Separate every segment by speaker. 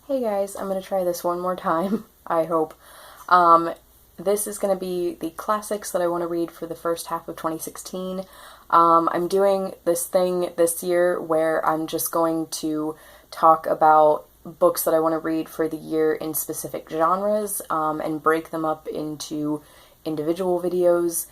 Speaker 1: Hey guys, I'm going to try this one more time, I hope. This is going to be the classics that I want to read for the first half of 2016. I'm doing this thing this year where I'm just going to talk about books that I want to read for the year in specific genres, and break them up into individual videos,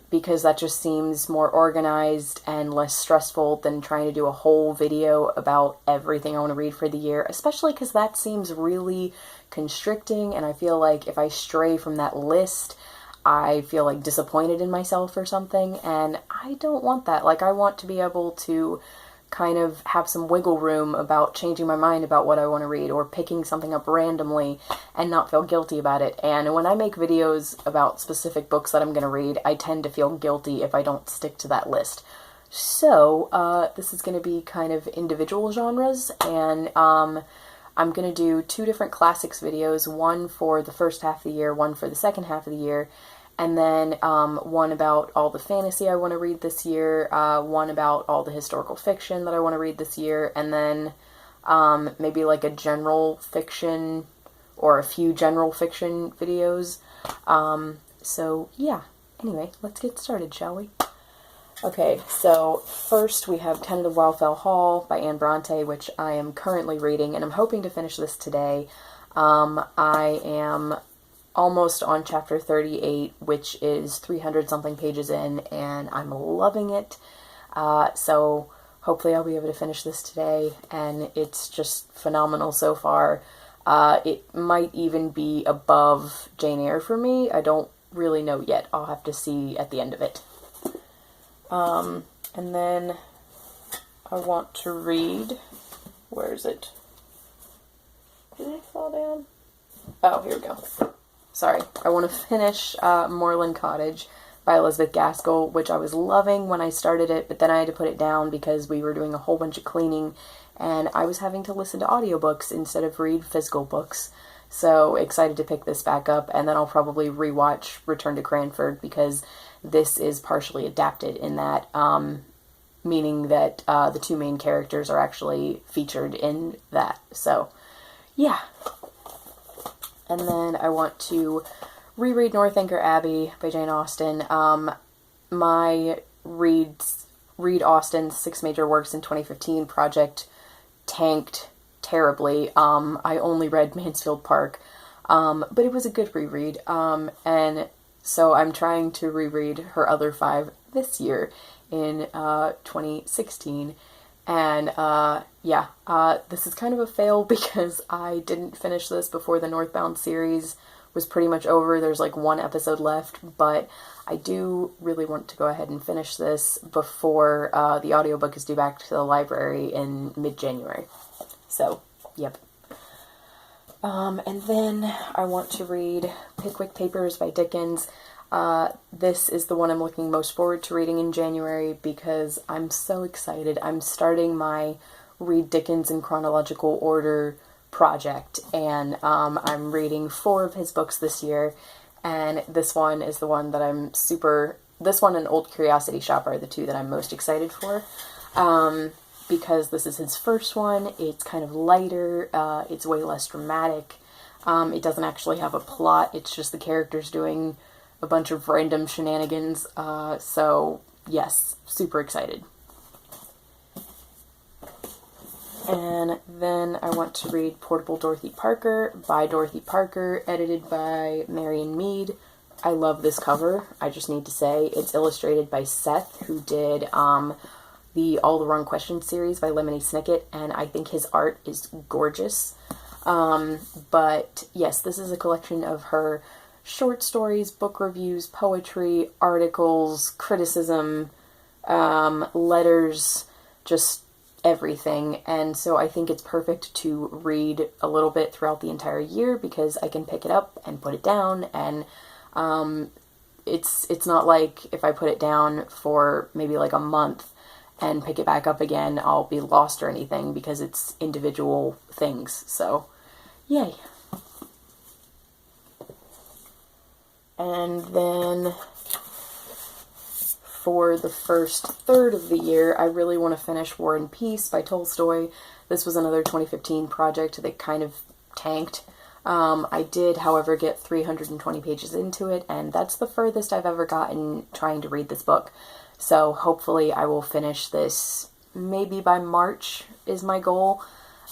Speaker 1: because that just seems more organized and less stressful than trying to do a whole video about everything I want to read for the year, especially because that seems really constricting, and I feel like if I stray from that list, I feel like disappointed in myself or something, and I don't want that. Like, I want to be able to kind of have some wiggle room about changing my mind about what I want to read, or picking something up randomly and not feel guilty about it. And when I make videos about specific books that I'm going to read, I tend to feel guilty if I don't stick to that list. So, this is going to be kind of individual genres, and I'm going to do two different classics videos, one for the first half of the year, one for the second half of the year, and then one about all the fantasy I want to read this year, one about all the historical fiction that I want to read this year, and then maybe like a general fiction or a few general fiction videos. So yeah, anyway, let's get started, shall we? Okay, so first we have Tenderwell Fell by Anne Bronte, which I am currently reading, and I'm hoping to finish this today. I am almost on chapter 38, which is 300-something pages in, and I'm loving it. So hopefully I'll be able to finish this today, and it's just phenomenal so far. It might even be above Jane Eyre for me. I don't really know yet. I'll have to see at the end of it. And then I want to read, where is it? Did it fall down? Oh, here we go. Sorry. I want to finish Moorland Cottage by Elizabeth Gaskell, which I was loving when I started it, but then I had to put it down because we were doing a whole bunch of cleaning, and I was having to listen to audiobooks instead of read physical books. So excited to pick this back up, and then I'll probably rewatch Return to Cranford, because this is partially adapted in that, meaning that the two main characters are actually featured in that. So, yeah. And then I want to reread Northanger Abbey by Jane Austen. My Read Austen's 6 major works in 2015 project tanked terribly. I only read Mansfield Park, but it was a good reread, and so I'm trying to reread her other 5 this year in 2016, and this is kind of a fail because I didn't finish this before the Northbound series was pretty much over. There's like 1 episode left, but I do really want to go ahead and finish this before the audiobook is due back to the library in mid-January. So, yep. And then I want to read Pickwick Papers by Dickens. This is the one I'm looking most forward to reading in January because I'm so excited. I'm starting my Read Dickens in Chronological Order project, and I'm reading 4 of his books this year, and this one is the one that this one and Old Curiosity Shop are the 2 that I'm most excited for. Because this is his first one. It's kind of lighter, it's way less dramatic, it doesn't actually have a plot, it's just the characters doing a bunch of random shenanigans, so yes, super excited. And then I want to read Portable Dorothy Parker by Dorothy Parker, edited by Marion Mead. I love this cover, I just need to say. It's illustrated by Seth, who did the All the Wrong Questions series by Lemony Snicket, and I think his art is gorgeous. But yes, this is a collection of her short stories, book reviews, poetry, articles, criticism, letters, just everything. And so I think it's perfect to read a little bit throughout the entire year because I can pick it up and put it down, and it's not like if I put it down for maybe like a month and pick it back up again, I'll be lost or anything because it's individual things. So, yay. And then for the first third of the year, I really want to finish War and Peace by Tolstoy. This was another 2015 project that kind of tanked. I did, however, get 320 pages into it, and that's the furthest I've ever gotten trying to read this book. So hopefully I will finish this maybe by March is my goal.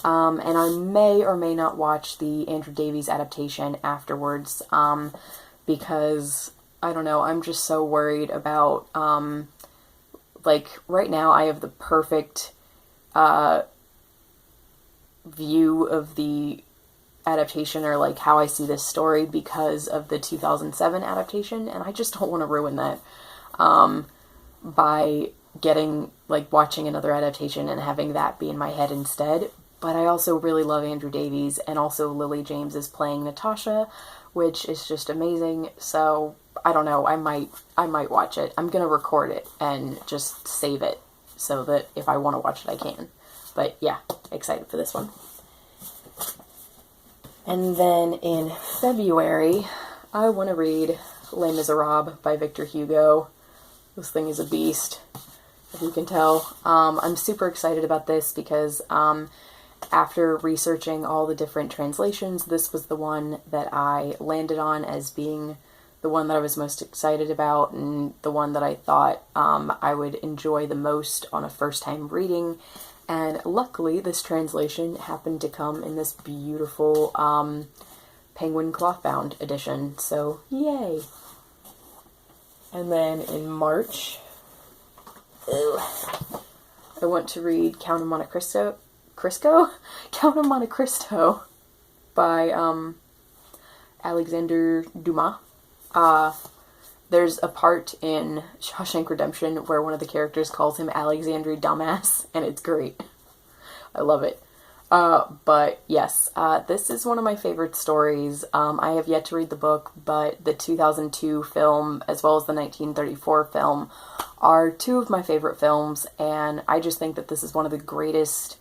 Speaker 1: And I may or may not watch the Andrew Davies adaptation afterwards, because, I don't know, I'm just so worried about, like, right now I have the perfect view of the adaptation, or like how I see this story, because of the 2007 adaptation, and I just don't want to ruin that by getting, like, watching another adaptation and having that be in my head instead. But I also really love Andrew Davies, and also Lily James is playing Natasha, which is just amazing. So I don't know, I might watch it. I'm gonna record it and just save it so that if I want to watch it I can. But yeah, excited for this one. And then in February, I want to read Les Miserables by Victor Hugo. This thing is a beast, if you can tell. I'm super excited about this because after researching all the different translations, this was the one that I landed on as being the one that I was most excited about, and the one that I thought I would enjoy the most on a first-time reading. And luckily, this translation happened to come in this beautiful penguin cloth-bound edition, so yay! And then in March, I want to read Count of Monte Cristo. Count of Monte Cristo by Alexander Dumas. There's a part in Shawshank Redemption where one of the characters calls him Alexandre Dumbass, and it's great. I love it. But yes, this is one of my favorite stories. I have yet to read the book, but the 2002 film as well as the 1934 film are two of my favorite films, and I just think that this is one of the greatest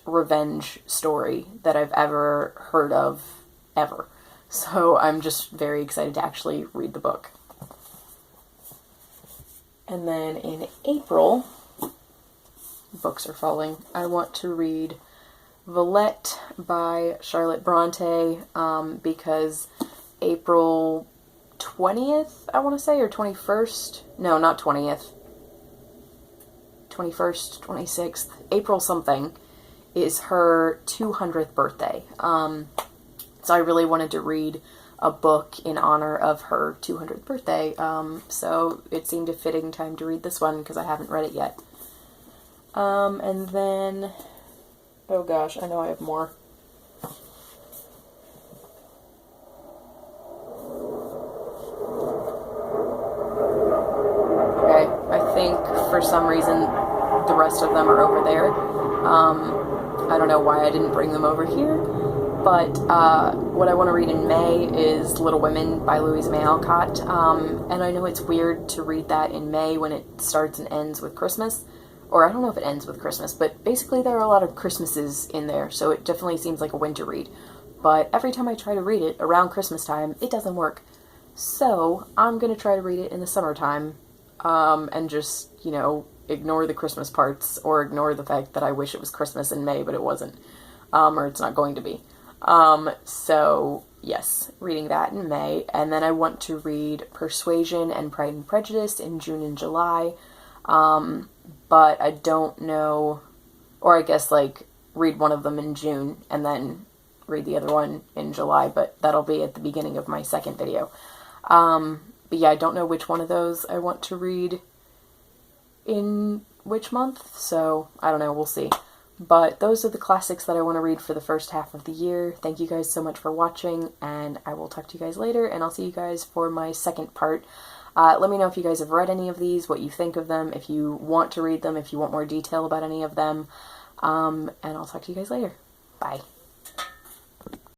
Speaker 1: revenge story that I've ever heard of, ever. So I'm just very excited to actually read the book. And then in April, books are falling, I want to read Villette by Charlotte Bronte, because April 20th, I want to say, or 21st? No, not 20th. 21st, 26th, April something, is her 200th birthday. So I really wanted to read a book in honor of her 200th birthday, so it seemed a fitting time to read this one because I haven't read it yet. And then, oh gosh, I know I have more. Okay, I think for some reason the rest of them are over there. I don't know why I didn't bring them over here. But what I want to read in May is Little Women by Louisa May Alcott. And I know it's weird to read that in May when it starts and ends with Christmas. Or I don't know if it ends with Christmas, but basically there are a lot of Christmases in there, so it definitely seems like a winter read. But every time I try to read it around Christmas time, it doesn't work. So I'm going to try to read it in the summertime, and just, you know, ignore the Christmas parts, or ignore the fact that I wish it was Christmas in May, but it wasn't. Or it's not going to be. So yes, reading that in May, and then I want to read Persuasion and Pride and Prejudice in June and July, but I don't know, or I guess like read one of them in June and then read the other one in July, but that'll be at the beginning of my second video. But yeah, I don't know which one of those I want to read in which month, so I don't know, we'll see. But those are the classics that I want to read for the first half of the year. Thank you guys so much for watching, and I will talk to you guys later, and I'll see you guys for my second part. Let me know if you guys have read any of these, what you think of them, if you want to read them, if you want more detail about any of them, and I'll talk to you guys later. Bye.